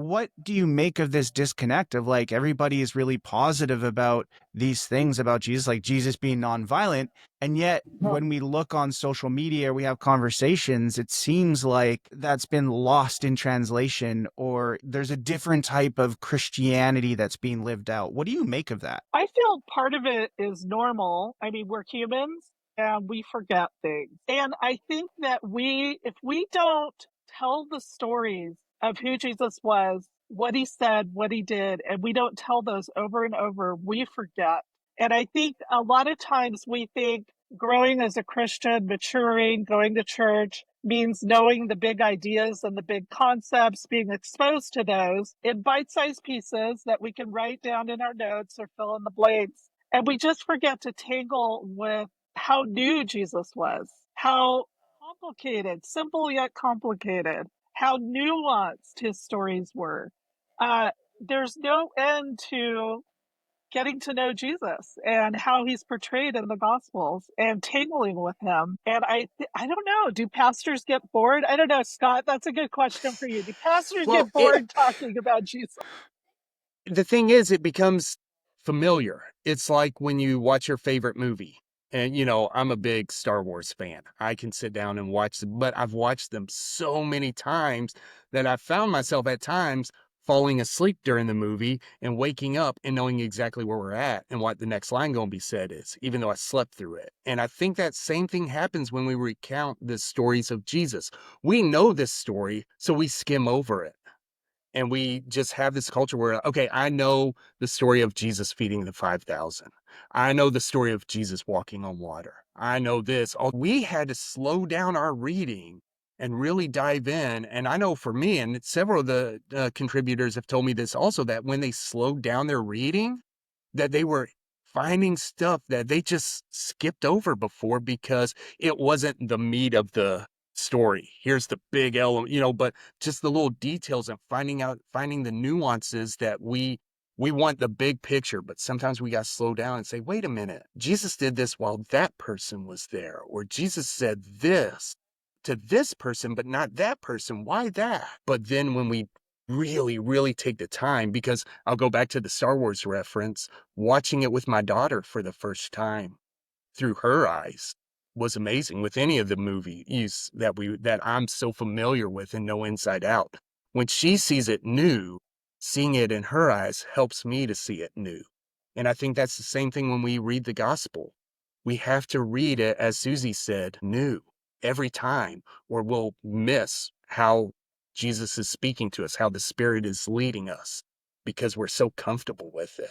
what do you make of this disconnect of like everybody is really positive about these things about Jesus, like Jesus being nonviolent, and yet when we look on social media, we have conversations, it seems like that's been lost in translation, or there's a different type of Christianity that's being lived out. What do you make of that? I feel part of it is normal. I mean, we're humans and we forget things. And I think that if we don't tell the stories of who Jesus was, what he said, what he did, and we don't tell those over and over, we forget. And I think a lot of times we think growing as a Christian, maturing, going to church means knowing the big ideas and the big concepts, being exposed to those in bite-sized pieces that we can write down in our notes or fill in the blanks. And we just forget to tangle with how new Jesus was, how complicated, simple yet complicated, how nuanced his stories were. There's no end to getting to know Jesus and how he's portrayed in the Gospels and tangling with him. And I don't know. Do pastors get bored? I don't know, Scott. That's a good question for you. Do pastors Well, get bored talking about Jesus? the thing is, it becomes familiar. It's like when you watch your favorite movie. And, I'm a big Star Wars fan. I can sit down and watch them, but I've watched them so many times that I found myself at times falling asleep during the movie and waking up and knowing exactly where we're at and what the next line going to be said is, even though I slept through it. And I think that same thing happens when we recount the stories of Jesus. We know this story, so we skim over it. And we just have this culture where, okay, I know the story of Jesus feeding the 5,000. I know the story of Jesus walking on water. I know this. Oh, we had to slow down our reading and really dive in. And I know for me, and several of the contributors have told me this also, that when they slowed down their reading, that they were finding stuff that they just skipped over before because it wasn't the meat of the story. Here's the big element, but just the little details and finding the nuances that we want the big picture, but sometimes we got to slow down and say, wait a minute, Jesus did this while that person was there, or Jesus said this to this person, but not that person. Why that? But then when we really, really take the time, because I'll go back to the Star Wars reference, watching it with my daughter for the first time through her eyes was amazing with any of the movies that I'm so familiar with and know inside out. When she sees it new, seeing it in her eyes helps me to see it new. And I think that's the same thing when we read the gospel. We have to read it, as Susie said, new every time, or we'll miss how Jesus is speaking to us, how the Spirit is leading us, because we're so comfortable with it.